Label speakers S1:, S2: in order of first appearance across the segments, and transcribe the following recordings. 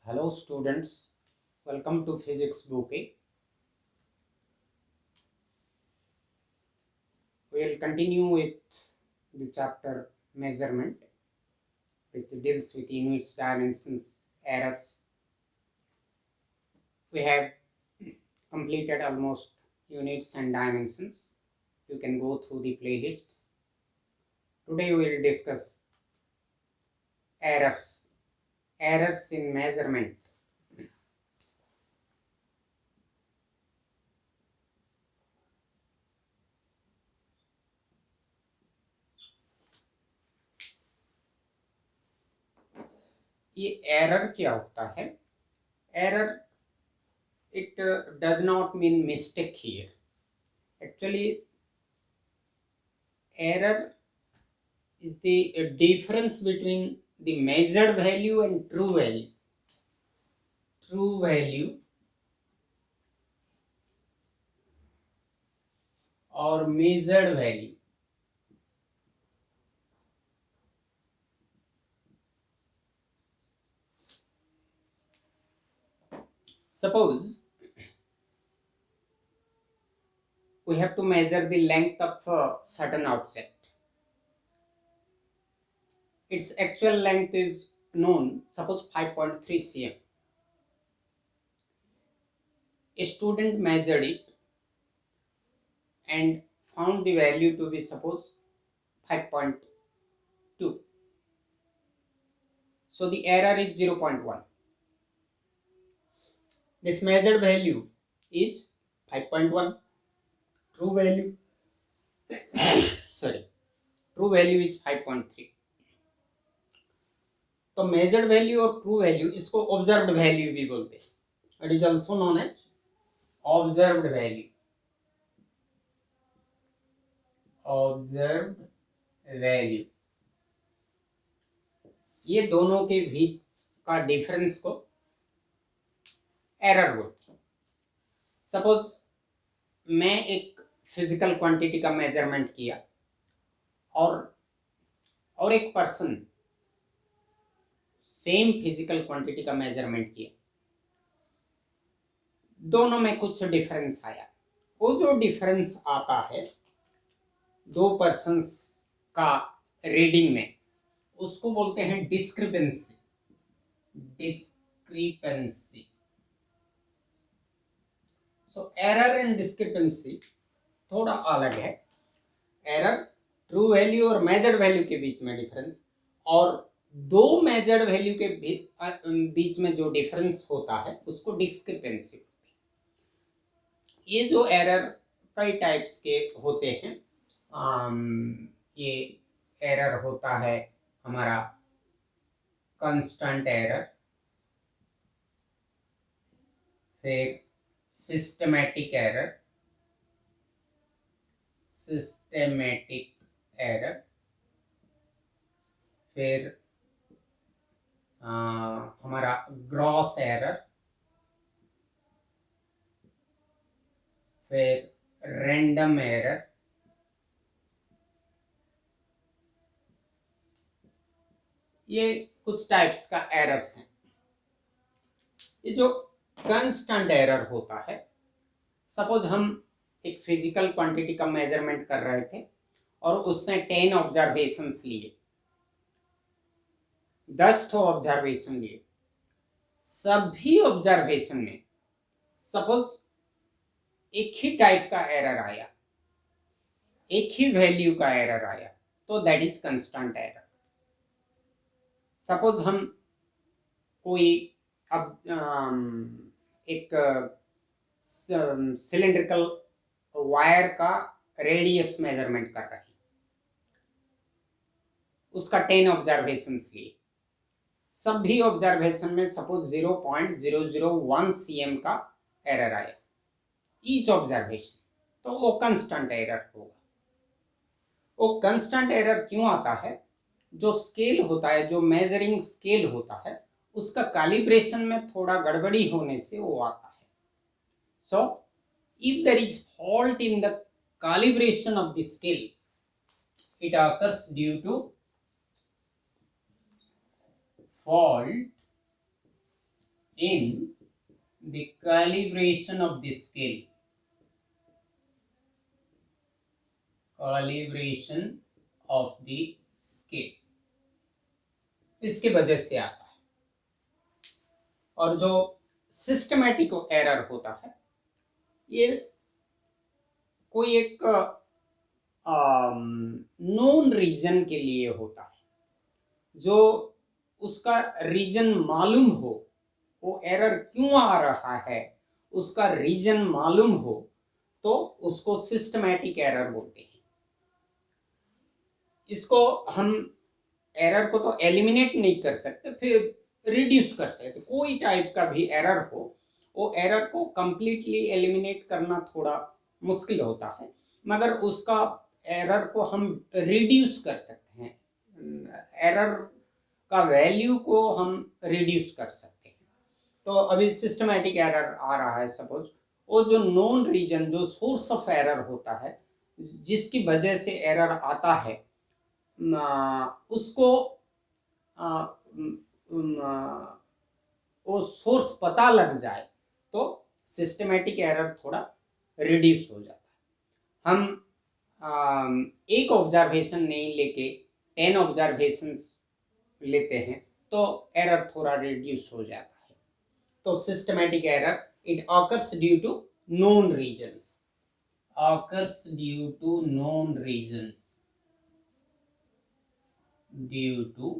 S1: Hello students, welcome to Physics Bouquet. We will continue with the chapter measurement, which deals with units, dimensions, errors. We have completed almost units and dimensions. You can go through the playlists. Today we will discuss errors, errors in measurement. ये error क्या होता है? Error, it does not mean mistake here. Actually, error is the difference between the measured value and true value. True value or measured value. Suppose we have to measure the length of a certain object. Its actual length is known, suppose 5.3 cm. A student measured it and found the value to be suppose 5.2. So the error is 0.1. This measured value is 5.1. True value true value is 5.3. तो measured value और true value इसको observed value भी बोलते हैं. It is also known as observed value. Observed value, ये दोनों के बीच का डिफरेंस को एरर बोलते हैं. सपोज मैं एक फिजिकल क्वांटिटी का मेजरमेंट किया और एक पर्सन सेम फिजिकल क्वांटिटी का मेजरमेंट किया, दोनों में कुछ डिफरेंस आया. वो जो डिफरेंस आता है दो पर्सन्स का रीडिंग में, उसको बोलते हैं discrepancy. Discrepancy. So error and discrepancy थोड़ा अलग है. एरर ट्रू वैल्यू और मेजर्ड वैल्यू के बीच में डिफरेंस, और दो मेजर्ड वैल्यू के बीच में जो डिफरेंस होता है उसको डिस्क्रिपेंसी होती है. ये जो एरर कई टाइप्स के होते हैं. ये एरर होता है हमारा कांस्टेंट एरर, फिर सिस्टमैटिक एरर, फिर हमारा ग्रॉस एरर, फिर रैंडम एरर, ये कुछ टाइप्स का एरर्स हैं. ये जो कांस्टेंट एरर होता है, सपोज हम एक फिजिकल क्वांटिटी का मेजरमेंट कर रहे थे और उसने 10 ऑब्जर्वेशंस लिए, 10 ऑब्जर्वेशन लिए. सभी ऑब्जर्वेशन में सपोज एक ही टाइप का एरर आया, एक ही वैल्यू का एरर आया, तो that is constant error. Suppose हम कोई अब एक सिलेंड्रिकल वायर का रेडियस मेजरमेंट कर रहे हैं, उसका 10 ऑब्जर्वेशंस लिए. सभी ऑब्जर्वेशन में सपोज 0.001 cm का एरर आया ईच ऑब्जर्वेशन, तो वो कांस्टेंट एरर होगा. वो कांस्टेंट एरर क्यों आता है? जो स्केल होता है, जो मेजरिंग स्केल होता है, उसका कैलिब्रेशन में थोड़ा गड़बड़ी होने से वो आता है. सो if there is fault in the calibration of the scale, it occurs due to fault in the calibration of the scale, calibration of the scale, इसके वजह से आता है। और जो सिस्टमैटिक एरर होता है ये कोई एक नोन रीजन के लिए होता है, जो उसका रीजन मालूम हो, वो एरर क्यों आ रहा है उसका रीजन मालूम हो, तो उसको सिस्टमैटिक एरर बोलते हैं। इसको हम एरर को तो एलिमिनेट नहीं कर सकते, फिर रिड्यूस कर सकते। कोई टाइप का भी एरर हो, वो एरर को कंप्लीटली एलिमिनेट करना थोड़ा मुश्किल होता है, मगर उसका एरर को हम रिड्यूस कर सकते हैं, एरर का वैल्यू को हम रिड्यूस कर सकते हैं। तो अभी सिस्टमैटिक एरर आ रहा है, सपोज वो जो नॉन रीजन, जो सोर्स ऑफ एरर होता है, जिसकी वजह से एरर आता है, उसको वो सोर्स पता लग जाए तो सिस्टमैटिक एरर थोड़ा रिड्यूस हो जाता है। हम एक ऑब्जर्वेशन नहीं लेके 10 ऑब्जर्वेशंस लेते हैं तो एरर थोड़ा रिड्यूस हो जाता है। तो systematic error it occurs due to known reasons, occurs due to known reasons, due to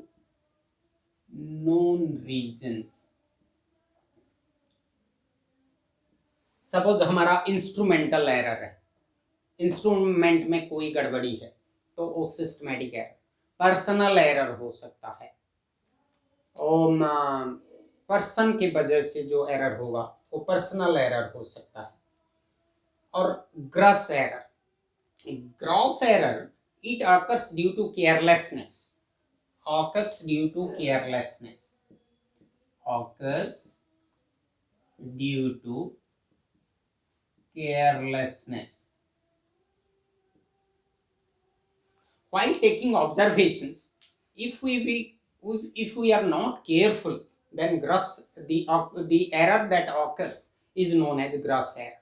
S1: known reasons। Suppose हमारा इंस्ट्रूमेंटल एरर है, इंस्ट्रूमेंट में कोई गड़बड़ी है तो वो सिस्टमैटिक एरर। पर्सनल एरर हो सकता है, और पर्सन की वजह से जो एरर होगा वो पर्सनल एरर हो सकता है। और gross error, gross error it occurs due to carelessness, occurs due to carelessness, occurs due to carelessness। While taking observations, if we are not careful, then the error that occurs is known as gross error।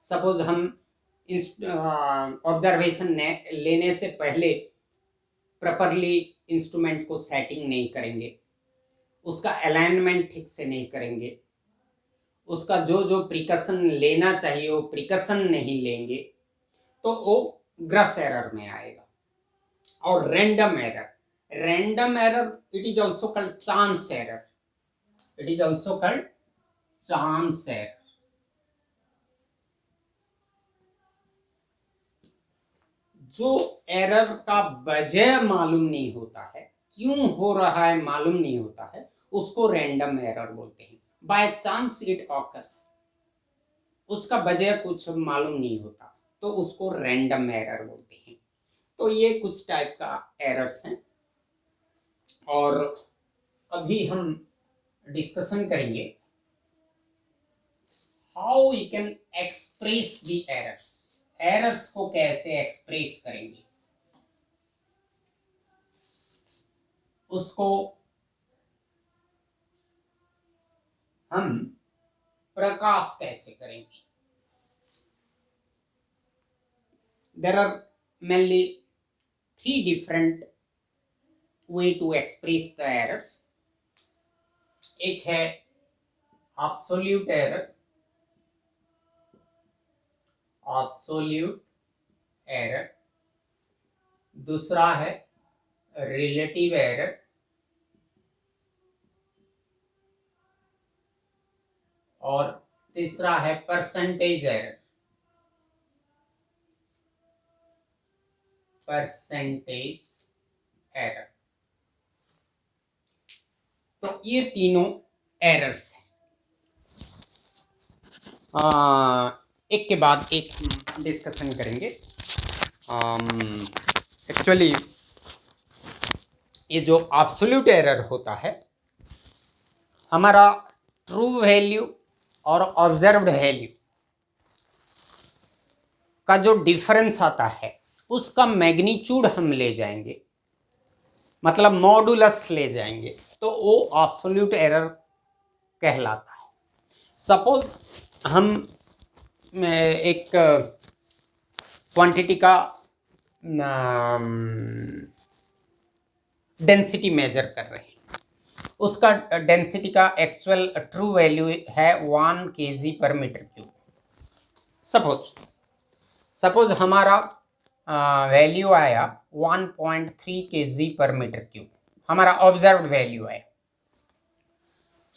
S1: Suppose हम observation लेने से पहले properly instrument को setting नहीं करेंगे, उसका alignment ठीक से नहीं करेंगे, उसका जो जो प्रिकॉशन लेना चाहिए वो प्रिकॉशन नहीं लेंगे, तो वो ग्रॉस एरर में आएगा। और random error, random error it is also called chance error, it is also called chance error. जो एरर का वजह मालूम नहीं होता है, क्यों हो रहा है मालूम नहीं होता है, उसको रैंडम एरर बोलते हैं। बाय चांस इट ऑकर्स, उसका वजह कुछ मालूम नहीं होता तो उसको रैंडम एरर बोलते हैं। तो ये कुछ टाइप का एरर्स हैं, और अभी हम डिस्कशन करेंगे how we can express the errors, errors को कैसे एक्सप्रेस करेंगे, उसको हम प्रकाश कैसे करेंगे। There are mainly 3 different way to express the errors. एक है एब्सोल्यूट एरर, एब्सोल्यूट एरर। दूसरा है रिलेटिव एरर, और तीसरा है परसेंटेज एरर, परसेंटेज एरर। तो ये तीनों एरर्स हैं, एक के बाद एक डिस्कशन करेंगे। एक्चुअली ये जो एब्सोल्यूट एरर होता है, हमारा ट्रू वैल्यू और ऑब्जर्व्ड वैल्यू का जो डिफरेंस आता है उसका मैग्नीट्यूड हम ले जाएंगे, मतलब मॉडुलस ले जाएंगे, तो वो एब्सोल्यूट एरर कहलाता है। सपोज हम एक क्वांटिटी का डेंसिटी मेजर कर रहे हैं, उसका डेंसिटी का एक्चुअल ट्रू वैल्यू है 1 kg पर मीटर क्यूब। सपोज हमारा वैल्यू आया 1.3 kg पर मीटर क्यूब, हमारा ऑब्जर्व्ड वैल्यू आया।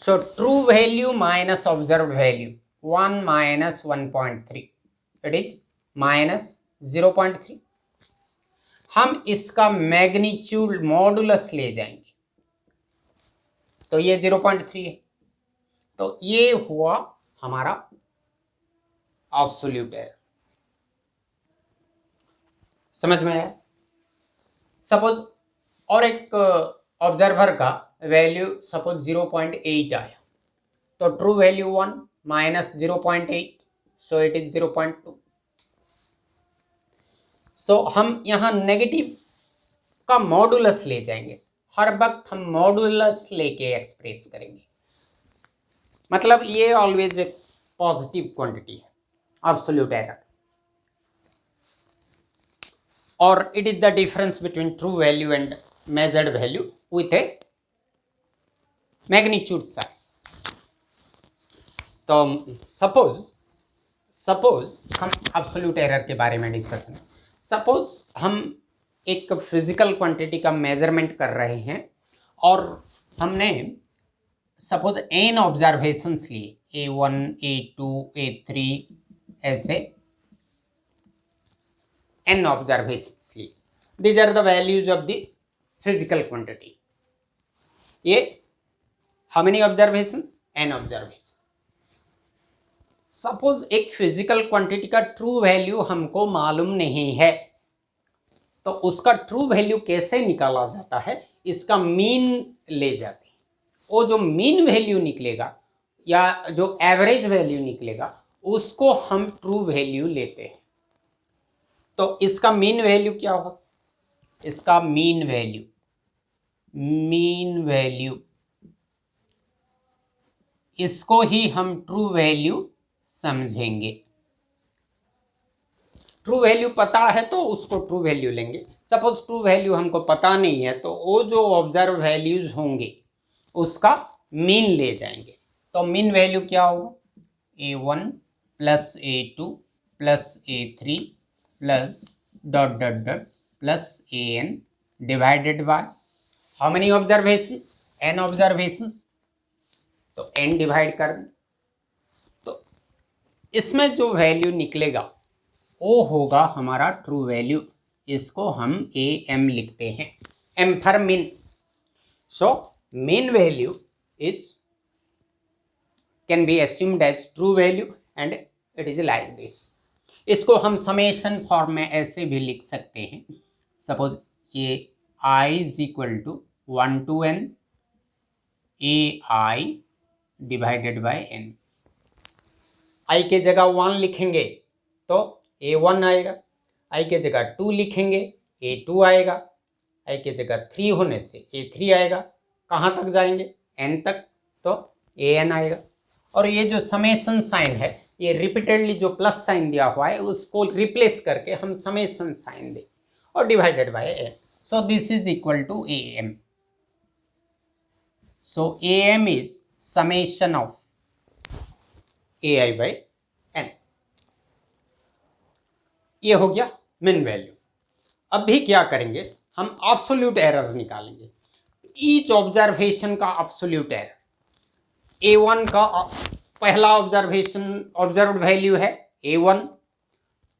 S1: So true value minus observed value 1 minus 1.3, it is minus 0.3। हम इसका मैग्नीट्यूड मॉडुलस ले जाएंगे तो ये 0.3 है, तो ये हुआ हमारा एब्सोल्यूट एरर। समझ में आया? सपोज और एक ऑब्जर्वर का वैल्यू सपोज 0.8 आया, तो true value 1 minus 0.8, so it is 0.2। सो हम यहाँ नेगेटिव का मॉडुलस ले जाएंगे, हर वक्त हम मॉडुलस लेके एक्सप्रेस करेंगे, मतलब ये ऑलवेज एक पॉजिटिव क्वांटिटी है एब्सोल्यूट एरर, और it is the difference between true value and measured value with a magnitude sign। तो सपोज हम एब्सोल्यूट एरर के बारे में डिस्कस करें। सपोज हम एक फिजिकल क्वांटिटी का मेजरमेंट कर रहे हैं और हमने सपोज n ऑब्जर्वेशंस लिए, A1, A2, A3, ऐसे n observations लिए। These are the values of the physical quantity। ये how many observations? n observations। Suppose एक फिजिकल क्वांटिटी का ट्रू वैल्यू हमको मालूम नहीं है, तो उसका ट्रू वैल्यू कैसे निकाला जाता है? इसका मीन ले जाते हैं। वो जो मीन वैल्यू निकलेगा या जो एवरेज वैल्यू निकलेगा उसको हम ट्रू वैल्यू लेते हैं। तो इसका मीन वैल्यू क्या होगा? इसका मीन वैल्यू इसको ही हम ट्रू वैल्यू समझेंगे। ट्रू वैल्यू पता है तो उसको ट्रू वैल्यू लेंगे। सपोज ट्रू वैल्यू हमको पता नहीं है तो वो जो ऑब्जर्व वैल्यूज होंगे उसका मीन ले जाएंगे। तो मीन वैल्यू क्या होगा? A1 plus A2 plus A3 plus dot dot dot plus AN divided by how many observations? n observations. तो n डिवाइड कर दें, तो इसमें जो वैल्यू निकलेगा वो होगा हमारा ट्रू वैल्यू। इसको हम AM लिखते हैं, M for mean. So mean value is can be assumed as true value and it is like this। इसको हम समेशन फॉर्म में ऐसे भी लिख सकते हैं। सपोज ये I is equal to 1 to n AI divided by n। I के जगह 1 लिखेंगे तो A1 आएगा, I के जगह 2 लिखेंगे A2 आएगा, I के जगह 3 होने से A3 आएगा। कहाँ तक जाएंगे? n तक, तो AN आएगा। और ये जो समेशन साइन है, ये रिपीटेडली जो प्लस साइन दिया हुआ है उसको रिप्लेस करके हम समेशन साइन दें और divided by n। So this is equal to AM। So AM is summation of AI by n। ये हो गया मीन वैल्यू। अब भी क्या करेंगे? हम एब्सोल्यूट एरर निकालेंगे। ईच ऑब्जर्वेशन का एब्सोल्यूट एरर। A1 का पहला ऑब्जर्वेशन ऑब्जर्व्ड वैल्यू है A1,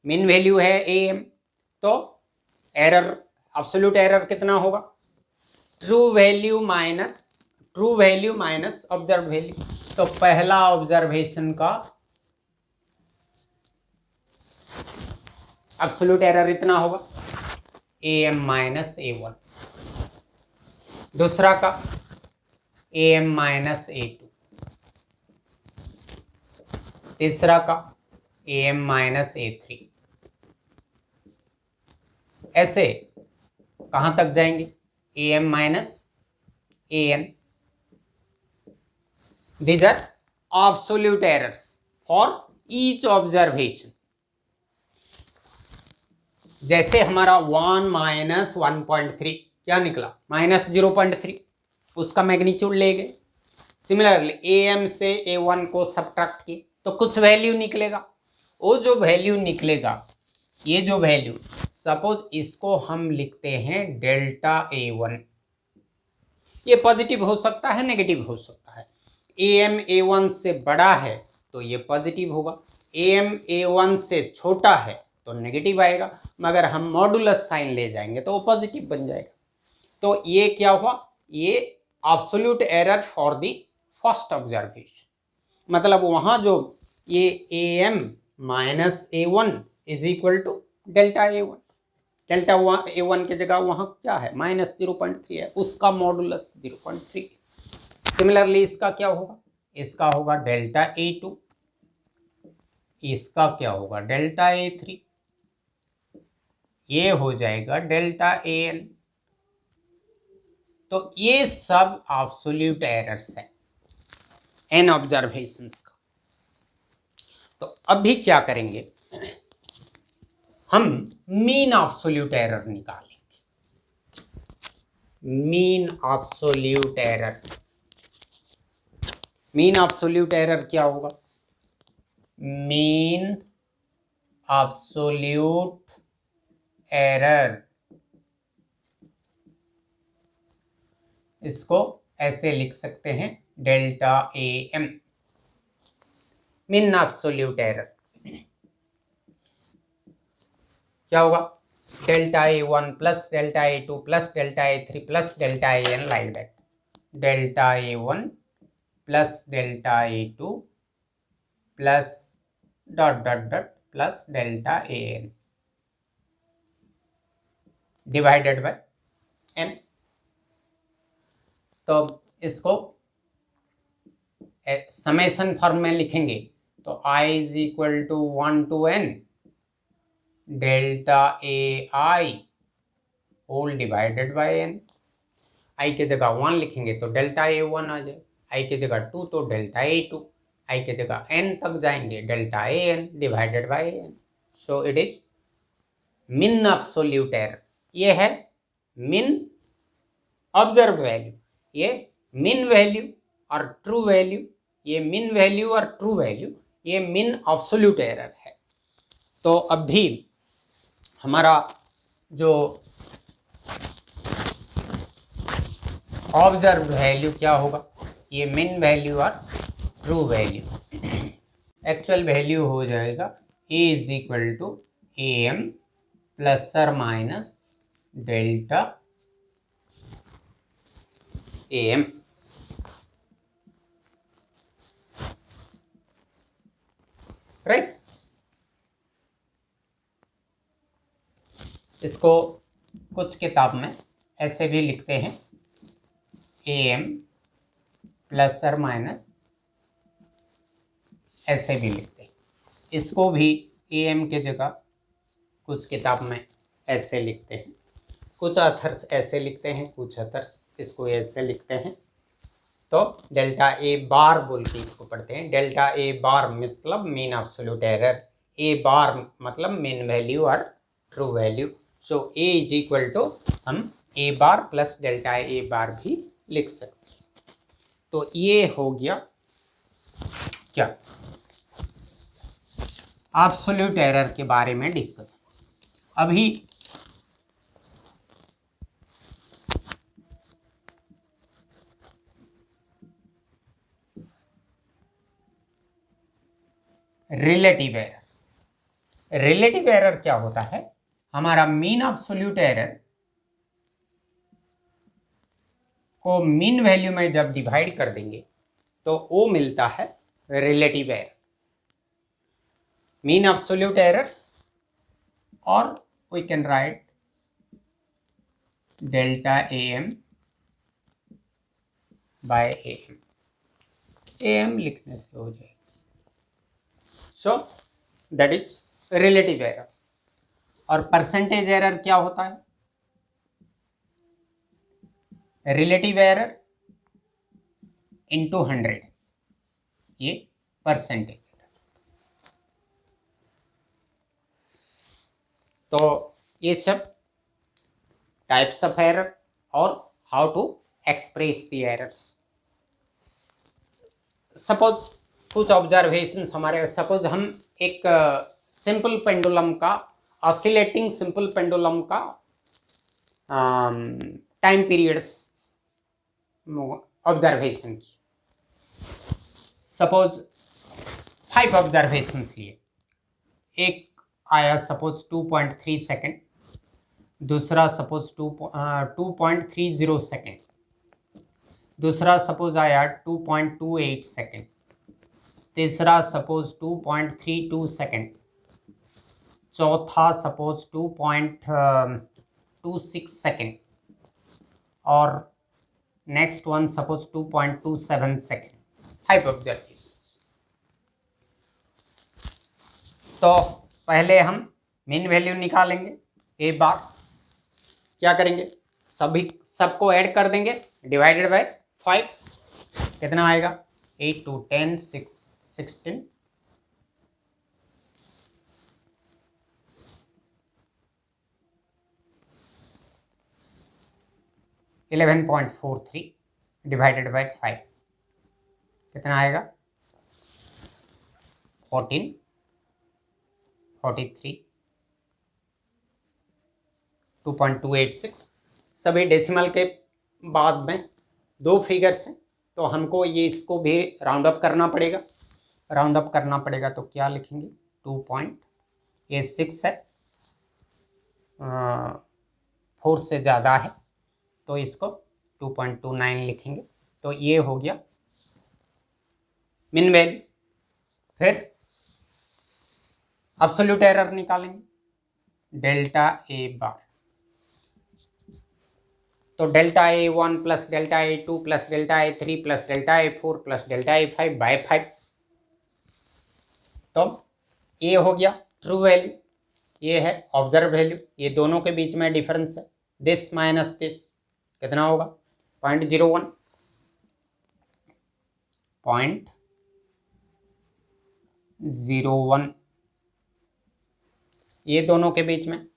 S1: मीन वैल्यू है AM, तो एरर एब्सोल्यूट एरर कितना होगा? True value minus observed value. तो पहला ऑब्जर्वेशन का एब्सोल्यूट एरर इतना होगा AM माइनस A1। दूसरा का AM माइनस A2। तीसरा का AM माइनस A3। ऐसे कहाँ तक जाएंगे? AM minus AN। these are absolute errors for each observation. जैसे हमारा 1 माइनस 1.3 क्या निकला, माइनस 0.3, उसका मैग्नीट्यूड ले गए। सिमिलरली AM से A1 को सब्ट्रैक्ट किए तो कुछ वैल्यू निकलेगा। वो जो वैल्यू निकलेगा, ये जो वैल्यू, सपोज इसको हम लिखते हैं डेल्टा A1। ये पॉजिटिव हो सकता है, नेगेटिव हो सकता है। AM A1 से बड़ा है तो ये पॉजिटिव होगा, AM A1 से छोटा है तो नेगेटिव आएगा, मगर हम मॉडुलस साइन ले जाएंगे तो वो पॉजिटिव बन जाएगा। तो ये क्या हुआ, ये absolute error for the first observation. मतलब वहाँ जो ये AM minus A1 is equal to delta A1, delta A1 की जगह वहाँ क्या है, माइनस 0.3 है, उसका मॉडुलस 0.3। सिमिलरली इसका क्या होगा, इसका होगा डेल्टा A2, इसका क्या होगा डेल्टा A3, ये हो जाएगा डेल्टा AN। तो ये सब एब्सोल्यूट एरर्स है एन ऑब्जर्वेशंस का। तो अभी क्या करेंगे, हम मीन एब्सोल्यूट एरर निकालेंगे। Mean absolute error, mean absolute error क्या होगा, मीन एब्सोल्यूट एरर, इसको ऐसे लिख सकते हैं delta AM, mean absolute error क्या होगा, delta A1 plus delta A2 plus delta A3 plus delta AN, like that. Delta A1 plus delta A2 plus dot dot dot plus delta AN divided by n। तो इसको summation form में लिखेंगे तो I is equal to 1 to n delta AI whole divided by n। I के जगह 1 लिखेंगे तो delta A1 आ जाए, I के जगह 2 तो डेल्टा A2, I के जगह n तक जाएंगे delta AN divided by n। So it is mean absolute error. ये है मीन ऑब्जर्व वैल्यू, ये मीन वैल्यू और ट्रू वैल्यू, ये मीन वैल्यू और ट्रू वैल्यू, ये मीन एब्सोल्यूट एरर है। तो अभी हमारा जो ऑब्जर्व वैल्यू क्या होगा, ये मीन वैल्यू और ट्रू वैल्यू। एक्चुअल वैल्यू हो जाएगा A is equal to AM plus और माइनस डेल्टा AM। राइट, इसको कुछ किताब में ऐसे भी लिखते हैं AM प्लस और माइनस, ऐसे भी लिखते हैं। इसको भी AM के जगह कुछ किताब में ऐसे लिखते हैं, कुछ ऑथर्स ऐसे लिखते हैं, कुछ ऑथर्स इसको ऐसे लिखते हैं। तो डेल्टा A बार बोल के इसको पढ़ते हैं। डेल्टा A बार मतलब mean absolute error, A bar मतलब मीन वैल्यू और true value. So A is equal to हम A bar plus delta A bar भी लिख सकते हैं। तो ये हो गया क्या, एब्सोल्यूट एरर के बारे में डिस्कस। अभी रिलेटिव एरर। रिलेटिव एरर क्या होता है, हमारा मीन एब्सोल्यूट एरर को मीन वैल्यू में जब डिवाइड कर देंगे तो वो मिलता है relative error. Mean absolute error, और we can write delta AM by AM, AM लिखने से हो जाएगा। So that is relative error. और परसेंटेज एरर क्या होता है, रिलेटिव एरर इंटू 100, ये परसेंटेज। तो ये सब टाइप्स ऑफ एरर और how to express the errors. Suppose कुछ ऑब्जर्वेशंस हमारे, सपोज हम एक सिंपल पेंडुलम का, ऑसिलेटिंग सिंपल पेंडुलम का टाइम पीरियड्स ऑब्जर्वेशन की। सपोज 5 ऑब्जर्वेशंस लिए। एक आया सपोज 2.3 सेकेंड, दूसरा सपोज 2.30 सेकेंड, दूसरा सपोज आया 2.28 सेकेंड, तीसरा सपोज 2.32 सेकेंड, चौथा सपोज 2.26 सेकेंड और next one suppose 2.27 second. 5 observations. तो पहले हम मीन वैल्यू निकालेंगे। एक बार क्या करेंगे, सबको ऐड कर देंगे, डिवाइडेड बाय 5। कितना आएगा, 8 2 10 6 16 11.43 डिवाइडेड बाय 5 कितना आएगा, 14 43 2.286। सभी डेसिमल के बाद में 2 फिगर्स हैं, तो हमको ये इसको भी राउंड अप करना पड़ेगा। राउंड अप करना पड़ेगा तो क्या लिखेंगे, 2.86 है, 4 से ज़्यादा है तो इसको 2.29 लिखेंगे। तो ये हो गया मिन वैल्यू। फिर एब्सोल्यूट एरर निकालेंगे, डेल्टा ए बार। तो delta A1 plus delta A2 plus delta A3 plus delta A4 plus delta A5 by 5। तो ये हो गया ट्रू वैल्यू, ये है ऑब्जर्व वैल्यू। ये दोनों के बीच में डिफरेंस है, दिस माइनस दिस कितना होगा, 0.01। 0.01 ये दोनों के बीच में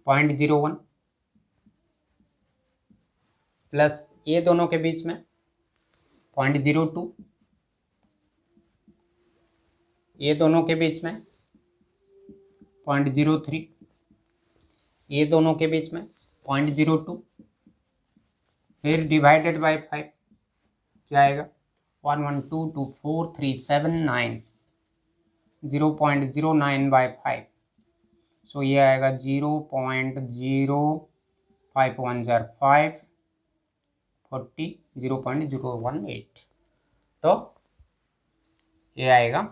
S1: 0.01 प्लस ये दोनों के बीच में 0.02, ये दोनों के बीच में 0.03, ये दोनों के बीच में 0.02, फिर डिवाइडेड बाय 5 क्या आएगा, 1122437 0.09 बाय 5। सो ये आएगा 0.0515 40 0.018। तो ये आएगा।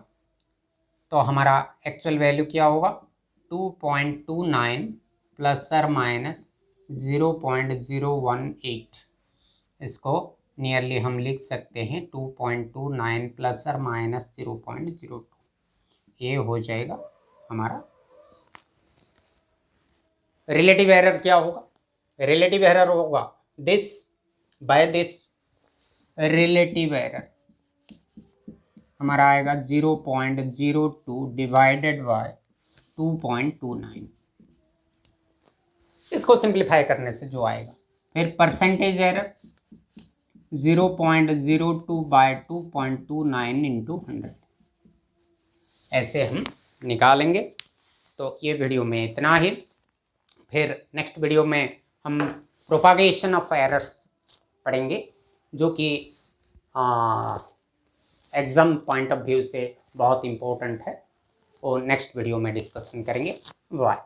S1: तो हमारा एक्चुअल वैल्यू क्या होगा, 2.29 प्लस और माइनस 0.018। इसको नियरली हम लिख सकते हैं 2.29 प्लस और माइनस 0.02। ये हो जाएगा हमारा रिलेटिव एरर। क्या होगा, रिलेटिव एरर होगा this by this. Relative error हमारा आएगा 0.02 डिवाइडेड बाय 2.29। इसको सिंप्लीफाई करने से जो आएगा। फिर परसेंटेज एरर 0.02 बाय 2.29 इंटू 100। ऐसे हम निकालेंगे। तो ये वीडियो में इतना ही। फिर नेक्स्ट वीडियो में हम प्रोपागेशन ऑफ एरर्स पढ़ेंगे, जो कि एग्ज़ाम पॉइंट ऑफ व्यू से बहुत इम्पोर्टेंट है, और नेक्स्ट वीडियो में डिस्कशन करेंगे। बाय।